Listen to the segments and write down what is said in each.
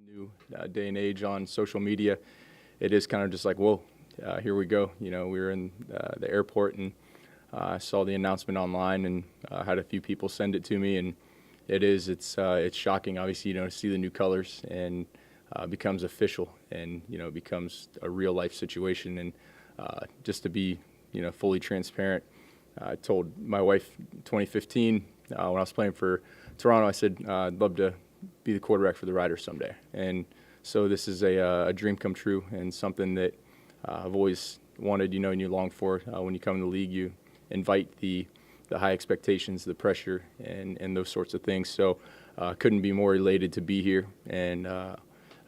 new day and age on social media, it is kind of just like, whoa, here we go. We were in the airport and I saw the announcement online and had a few people send it to me, and it's shocking, obviously, to see the new colors and becomes official and, becomes a real life situation. And just to be, fully transparent, I told my wife 2015 when I was playing for Toronto, I said, I'd love to be the quarterback for the Riders someday. And so this is a dream come true and something that I've always wanted, and you long for. When you come in the league, you invite the high expectations, the pressure, and those sorts of things. So couldn't be more elated to be here. And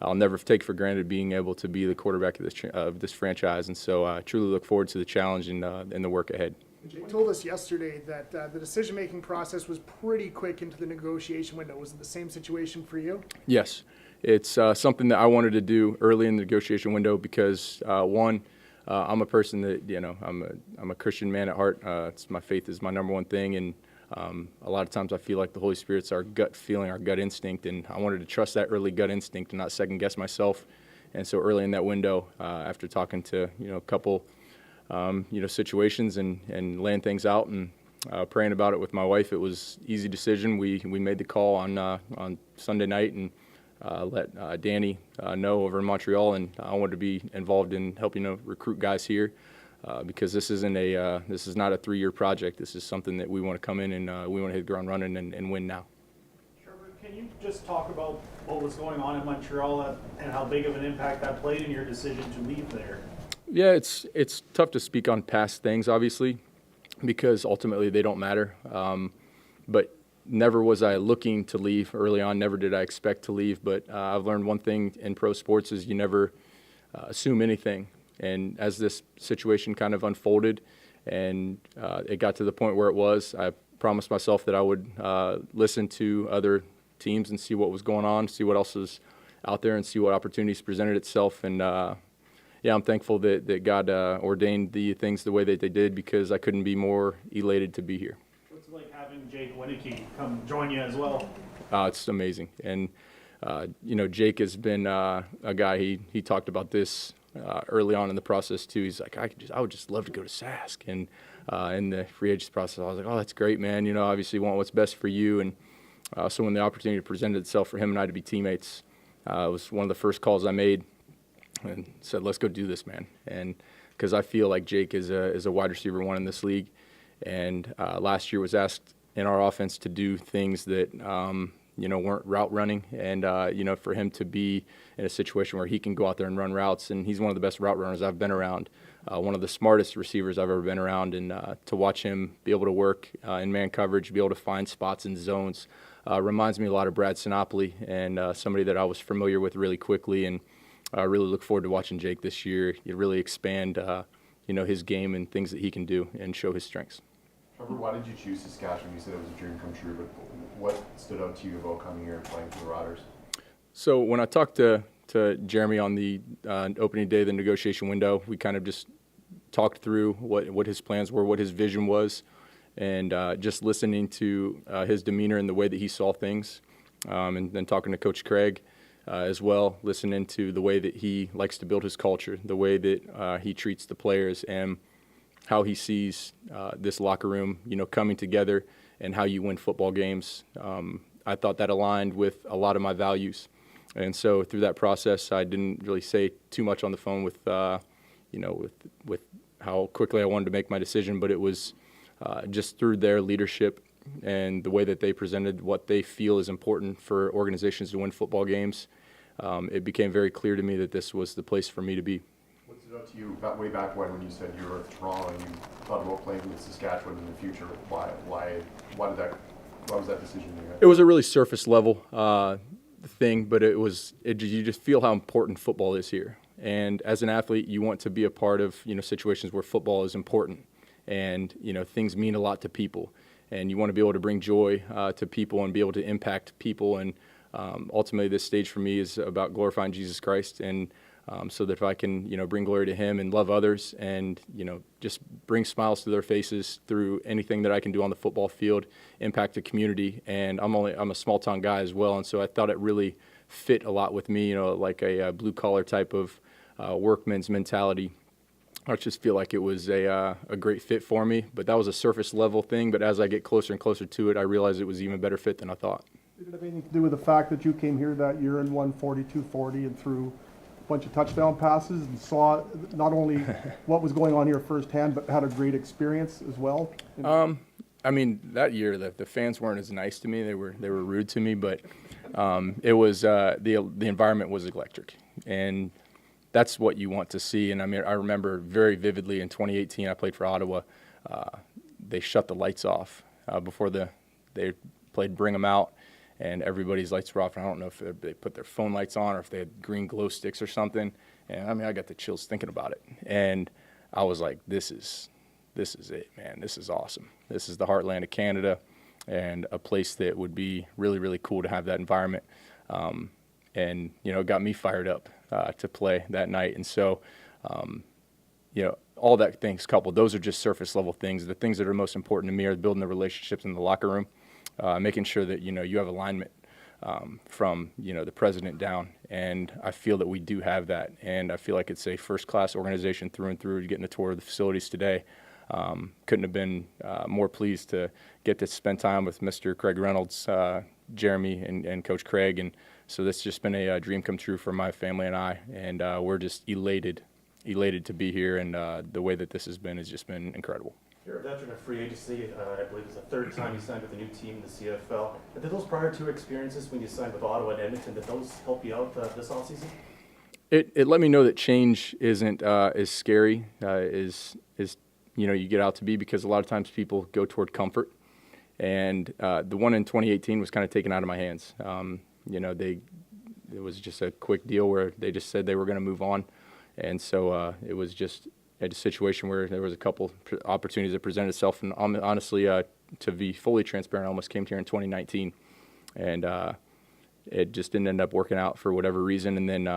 I'll never take for granted being able to be the quarterback of this franchise. And so I truly look forward to the challenge and the work ahead. Jay told us yesterday that the decision-making process was pretty quick into the negotiation window. Was it the same situation for you? Yes. It's something that I wanted to do early in the negotiation window because, one, I'm a person that, I'm a Christian man at heart. My faith is my number one thing, and a lot of times I feel like the Holy Spirit's our gut feeling, our gut instinct, and I wanted to trust that early gut instinct and not second-guess myself. And so early in that window, after talking to, a couple situations and laying things out and praying about it with my wife, it was easy decision. We made the call on Sunday night and let Danny know over in Montreal, and I wanted to be involved in helping recruit guys here because this is not a 3-year project. This is something that we want to come in and we want to hit the ground running and win now. Trevor, can you just talk about what was going on in Montreal and how big of an impact that played in your decision to leave there? Yeah, it's tough to speak on past things, obviously, because ultimately they don't matter. But never was I looking to leave early on. Never did I expect to leave. But I've learned one thing in pro sports is you never assume anything. And as this situation kind of unfolded and it got to the point where it was, I promised myself that I would listen to other teams and see what was going on, see what else was out there, and see what opportunities presented itself. And I'm thankful that God ordained the things the way that they did because I couldn't be more elated to be here. What's it like having Jake Winneke come join you as well? It's amazing. And, Jake has been a guy, he talked about this early on in the process too. He's like, I would just love to go to Sask. And in the free agency process, I was like, oh, that's great, man. Obviously you want what's best for you. And so when the opportunity presented itself for him and I to be teammates, it was one of the first calls I made. And said, let's go do this, man. And because I feel like Jake is a wide receiver one in this league. And last year was asked in our offense to do things that, weren't route running. And, for him to be in a situation where he can go out there and run routes. And he's one of the best route runners I've been around, one of the smartest receivers I've ever been around. And to watch him be able to work in man coverage, be able to find spots in zones, reminds me a lot of Brad Sinopoli and somebody that I was familiar with really quickly. And I really look forward to watching Jake this year. You really expand, his game and things that he can do and show his strengths. Trevor, why did you choose Saskatchewan? You said it was a dream come true, but what stood out to you about coming here and playing for the Roughriders? So when I talked to Jeremy on the opening day of the negotiation window, we kind of just talked through what his plans were, what his vision was, and just listening to his demeanor and the way that he saw things, and then talking to Coach Craig. As well, listening to the way that he likes to build his culture, the way that he treats the players, and how he sees this locker room, coming together, and how you win football games. I thought that aligned with a lot of my values, and so through that process, I didn't really say too much on the phone with how quickly I wanted to make my decision, but it was just through their leadership and the way that they presented what they feel is important for organizations to win football games, it became very clear to me that this was the place for me to be. What stood out to you way back when you said you were at Toronto and you thought about playing with Saskatchewan in the future? Why was that decision you made? It was a really surface level thing, but you just feel how important football is here. And as an athlete, you want to be a part of situations where football is important, and things mean a lot to people. And you want to be able to bring joy to people and be able to impact people. And ultimately, this stage for me is about glorifying Jesus Christ. And so that if I can, bring glory to him and love others and, just bring smiles to their faces through anything that I can do on the football field, impact the community. And I'm a small town guy as well. And so I thought it really fit a lot with me, like a blue collar type of workman's mentality. I just feel like it was a great fit for me, but that was a surface level thing. But as I get closer and closer to it, I realized it was even better fit than I thought. Did it have anything to do with the fact that you came here that year and won 42-40 and threw a bunch of touchdown passes and saw not only what was going on here firsthand, but had a great experience as well? I mean, that year the fans weren't as nice to me. They were rude to me, but it was the environment was electric, and that's what you want to see. And I mean, I remember very vividly in 2018, I played for Ottawa. They shut the lights off before they played Bring 'Em Out, and everybody's lights were off. And I don't know if they put their phone lights on or if they had green glow sticks or something. And I mean, I got the chills thinking about it. And I was like, this is it, man. This is awesome. This is the heartland of Canada, and a place that would be really, really cool to have that environment. And, it got me fired up to play that night. And so, all that things coupled, those are just surface level things. The things that are most important to me are building the relationships in the locker room, making sure that, you have alignment from, the president down. And I feel that we do have that. And I feel like it's a first-class organization through and through. Getting a tour of the facilities today, couldn't have been more pleased to get to spend time with Mr. Craig Reynolds, Jeremy, and Coach Craig. And so this has just been a dream come true for my family and I. And we're just elated to be here. And the way that this has just been incredible. You're a veteran of free agency. I believe it's the third time you signed with a new team in the CFL. Did those prior two experiences when you signed with Ottawa and Edmonton, did those help you out this offseason? It let me know that change isn't as scary as you get out to be, because a lot of times people go toward comfort. And the one in 2018 was kind of taken out of my hands. It was just a quick deal where they just said they were going to move on. And so it was just a situation where there was a couple opportunities that presented itself. And honestly, to be fully transparent, I almost came here in 2019. And it just didn't end up working out for whatever reason. And then,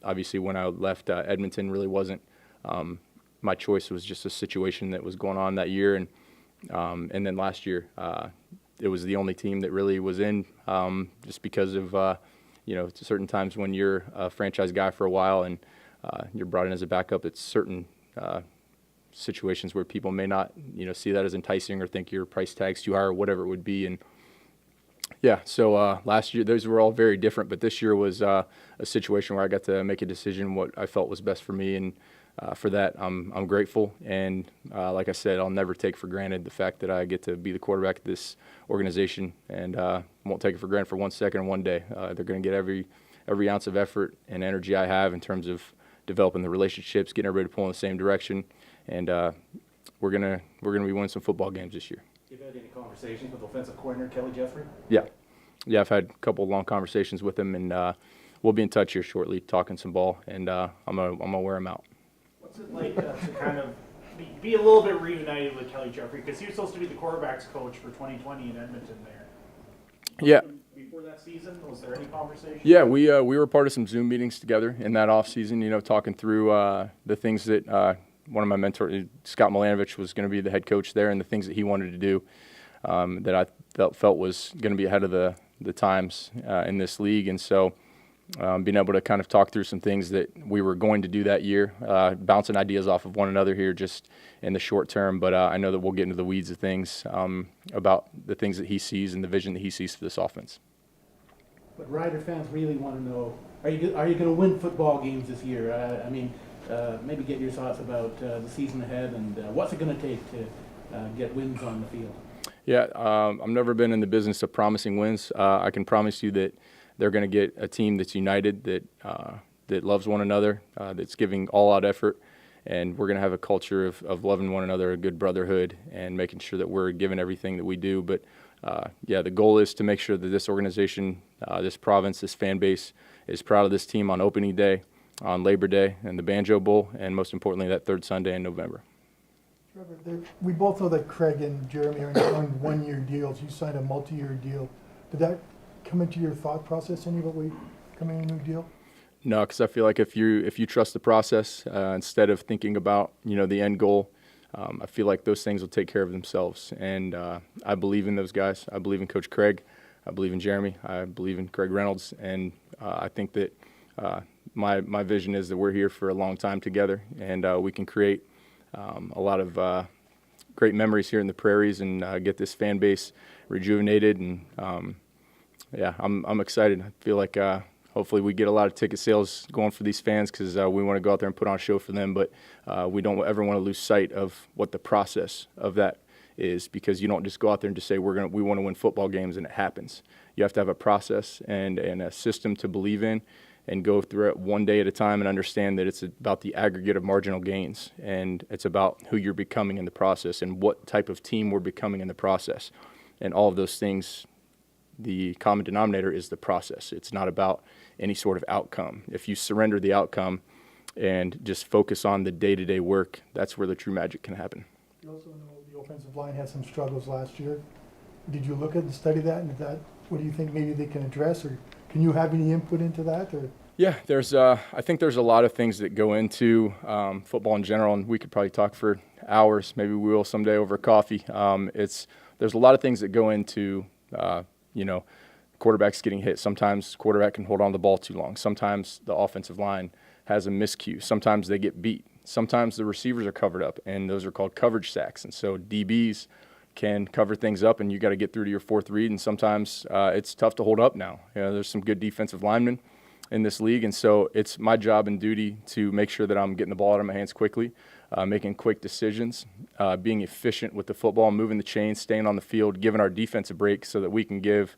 obviously when I left, Edmonton really wasn't my choice. It was just a situation that was going on that year. And then last year, it was the only team that really was in, just because of, certain times when you're a franchise guy for a while and you're brought in as a backup, it's certain situations where people may not, see that as enticing or think your price tag's too high or whatever it would be. And yeah, so last year, those were all very different, but this year was a situation where I got to make a decision what I felt was best for me. And for that, I'm grateful. And like I said, I'll never take for granted the fact that I get to be the quarterback of this organization, and won't take it for granted for 1 second or 1 day. They're going to get every ounce of effort and energy I have in terms of developing the relationships, getting everybody to pull in the same direction, and we're gonna be winning some football games this year. You've had any conversations with offensive coordinator Kelly Jeffrey? Yeah, I've had a couple long conversations with him, and we'll be in touch here shortly, talking some ball, and I'm gonna wear him out. What's it like to kind of be a little bit reunited with Kelly Jeffrey, because he was supposed to be the quarterbacks coach for 2020 in Edmonton there? Yeah. Before that season, was there any conversation? Yeah, we were part of some Zoom meetings together in that off season, talking through the things that one of my mentors, Scott Milanovich, was going to be the head coach there, and the things that he wanted to do that I felt was going to be ahead of the times in this league. And so being able to kind of talk through some things that we were going to do that year, bouncing ideas off of one another here just in the short term. But I know that we'll get into the weeds of things about the things that he sees and the vision that he sees for this offense. But Rider fans really want to know, are you going to win football games this year? Maybe get your thoughts about the season ahead and what's it going to take to get wins on the field? Yeah, I've never been in the business of promising wins. I can promise you that they're going to get a team that's united, that loves one another, that's giving all-out effort, and we're going to have a culture of loving one another, a good brotherhood, and making sure that we're giving everything that we do. But the goal is to make sure that this organization, this province, this fan base is proud of this team on opening day, on Labor Day, and the Banjo Bowl, and most importantly, that third Sunday in November. Trevor, we both know that Craig and Jeremy are on one-year deals. You signed a multi-year deal. Did that come into your thought process, any of it, coming in a new deal? No, because I feel like if you trust the process instead of thinking about the end goal, I feel like those things will take care of themselves. And I believe in those guys. I believe in Coach Craig. I believe in Jeremy. I believe in Craig Reynolds. And I think that my vision is that we're here for a long time together, and we can create a lot of great memories here in the prairies and get this fan base rejuvenated. And yeah, I'm excited. I feel like hopefully we get a lot of ticket sales going for these fans, because we want to go out there and put on a show for them, but we don't ever want to lose sight of what the process of that is, because you don't just go out there and just say we want to win football games and it happens. You have to have a process and a system to believe in, and go through it one day at a time and understand that it's about the aggregate of marginal gains, and it's about who you're becoming in the process and what type of team we're becoming in the process. And all of those things, the common denominator is the process. It's not about any sort of outcome. If you surrender the outcome and just focus on the day-to-day work, that's where the true magic can happen. You also know the offensive line had some struggles last year. Did you look at and study that, and what do you think maybe they can address, or can you have any input into that? Or? Yeah, I think there's a lot of things that go into football in general, and we could probably talk for hours. Maybe we will someday over coffee. There's a lot of things that go into quarterbacks getting hit. Sometimes quarterback can hold on to the ball too long. Sometimes the offensive line has a miscue. Sometimes they get beat. Sometimes the receivers are covered up, and those are called coverage sacks. And so DBs can cover things up, and you got to get through to your fourth read. And sometimes it's tough to hold up now. There's some good defensive linemen in this league, and so it's my job and duty to make sure that I'm getting the ball out of my hands quickly, making quick decisions, being efficient with the football, moving the chains, staying on the field, giving our defense a break so that we can give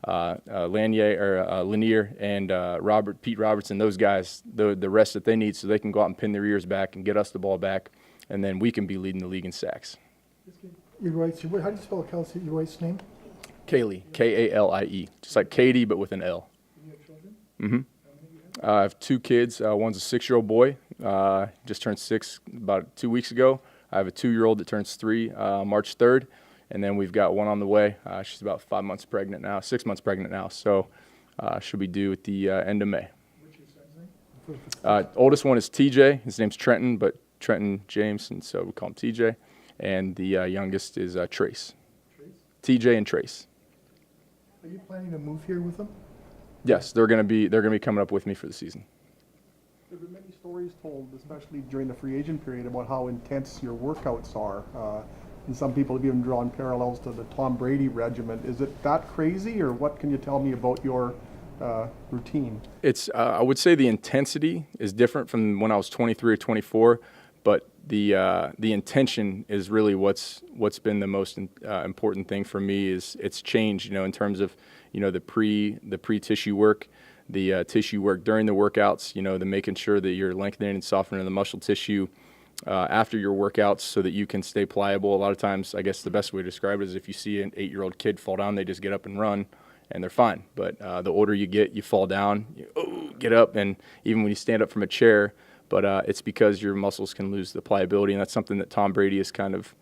Lanier and Pete Robertson, those guys, the rest that they need, so they can go out and pin their ears back and get us the ball back, and then we can be leading the league in sacks. Your wife's, how do you spell Kelsey, your wife's name? Kaylee, K-A-L-I-E, just like Katie, but with an L. You have children? Mm-hmm. I have two kids. One's a 6-year-old boy, just turned 6 about 2 weeks ago. I have a 2-year-old that turns 3 March 3rd. And then we've got one on the way. She's about 6 months pregnant now. So she'll be due at the end of May. What's your son's name? Oldest one is TJ. His name's Trenton, but Trenton James, and so we call him TJ. And the youngest is Trace. Trace? TJ and Trace. Are you planning to move here with them? Yes, they're gonna be coming up with me for the season. There have been many stories told, especially during the free agent period, about how intense your workouts are. And some people have even drawn parallels to the Tom Brady regiment. Is it that crazy, or what can you tell me about your routine? It's I would say the intensity is different from when I was 23 or 24, but the intention is really what's been the most important thing for me. Is it's changed, in terms of the pre-tissue work, the tissue work during the workouts, the making sure that you're lengthening and softening the muscle tissue after your workouts so that you can stay pliable. A lot of times, I guess the best way to describe it is if you see an 8-year-old kid fall down, they just get up and run, and they're fine. But the older you get, you fall down, you get up, and even when you stand up from a chair, but it's because your muscles can lose the pliability, and that's something that Tom Brady has kind of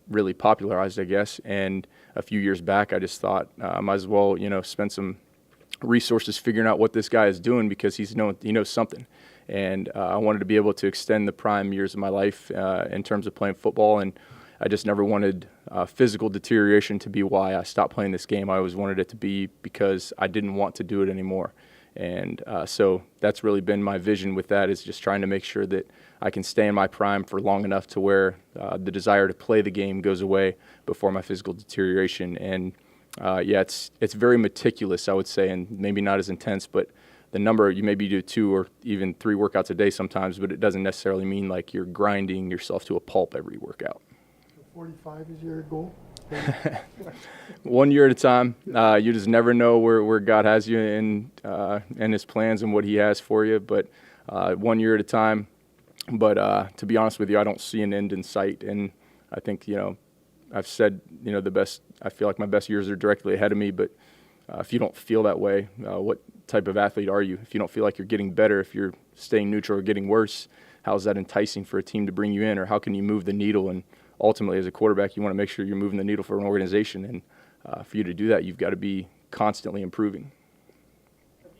really popularized, I guess. And a few years back, I just thought I might as well, spend some resources figuring out what this guy is doing, because he knows something. And I wanted to be able to extend the prime years of my life in terms of playing football, and I just never wanted physical deterioration to be why I stopped playing this game. I always wanted it to be because I didn't want to do it anymore. And so that's really been my vision with that, is just trying to make sure that I can stay in my prime for long enough to where the desire to play the game goes away before my physical deterioration. And it's very meticulous, I would say, and maybe not as intense, but the number, you maybe do 2 or even 3 workouts a day sometimes, but it doesn't necessarily mean like you're grinding yourself to a pulp every workout. So 45 is your goal? 1 year at a time. You just never know where God has you in His plans and what He has for you, but 1 year at a time. But to be honest with you, I don't see an end in sight, and I think, I've said, I feel like my best years are directly ahead of me, but if you don't feel that way, what type of athlete are you? If you don't feel like you're getting better, if you're staying neutral or getting worse, how is that enticing for a team to bring you in, or how can you move the needle? And ultimately, as a quarterback, you want to make sure you're moving the needle for an organization, and for you to do that, you've got to be constantly improving. Have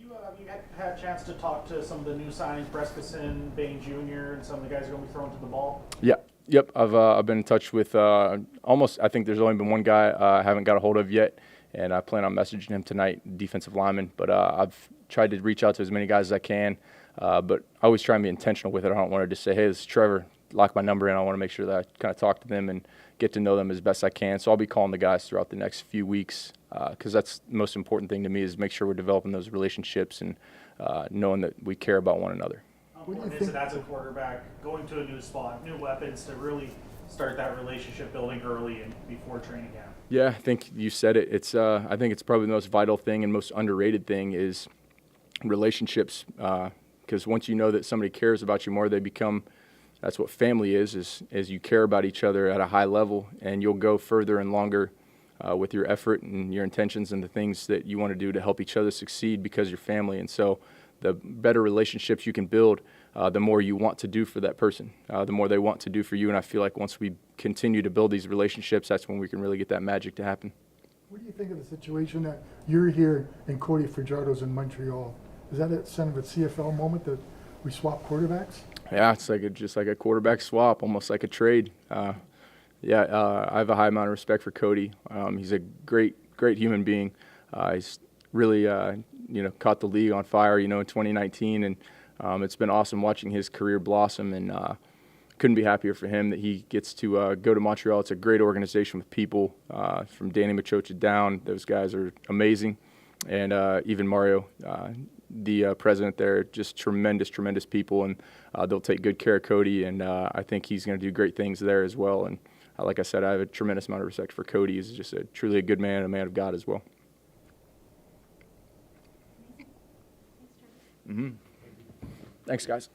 had a chance to talk to some of the new signings, Brescison, Bain Jr., and some of the guys who are going to be thrown to the ball? Yeah. Yep. I've been in touch with almost. I think there's only been one guy I haven't got a hold of yet, and I plan on messaging him tonight, defensive lineman. But I've tried to reach out to as many guys as I can, but I always try and be intentional with it. I don't want to just say, hey, this is Trevor, lock my number in. I want to make sure that I kind of talk to them and get to know them as best I can. So I'll be calling the guys throughout the next few weeks because that's the most important thing to me is make sure we're developing those relationships and knowing that we care about one another. How important is it as a quarterback going to a new spot, new weapons to really start that relationship building early and before training camp? Yeah, I think you said it. It's I think it's probably the most vital thing and most underrated thing is relationships. Because once you know that somebody cares about you more, they become. That's what family is you care about each other at a high level, and you'll go further and longer with your effort and your intentions and the things that you want to do to help each other succeed because you're family. And so the better relationships you can build, the more you want to do for that person, the more they want to do for you. And I feel like once we continue to build these relationships, that's when we can really get that magic to happen. What do you think of the situation that you're here and Cody Fajardo's in Montreal? Is that a kind of a CFL moment that we swap quarterbacks? Yeah, it's like just like a quarterback swap, almost like a trade. I have a high amount of respect for Cody. He's a great human being. He's really, caught the league on fire, in 2019, and it's been awesome watching his career blossom. And couldn't be happier for him that he gets to go to Montreal. It's a great organization with people from Danny Machocha down. Those guys are amazing, and even Mario. The president there, just tremendous people, and they'll take good care of Cody, and I think he's going to do great things there as well. And like I said, I have a tremendous amount of respect for Cody. He's just truly a good man, a man of God as well. Thanks, guys.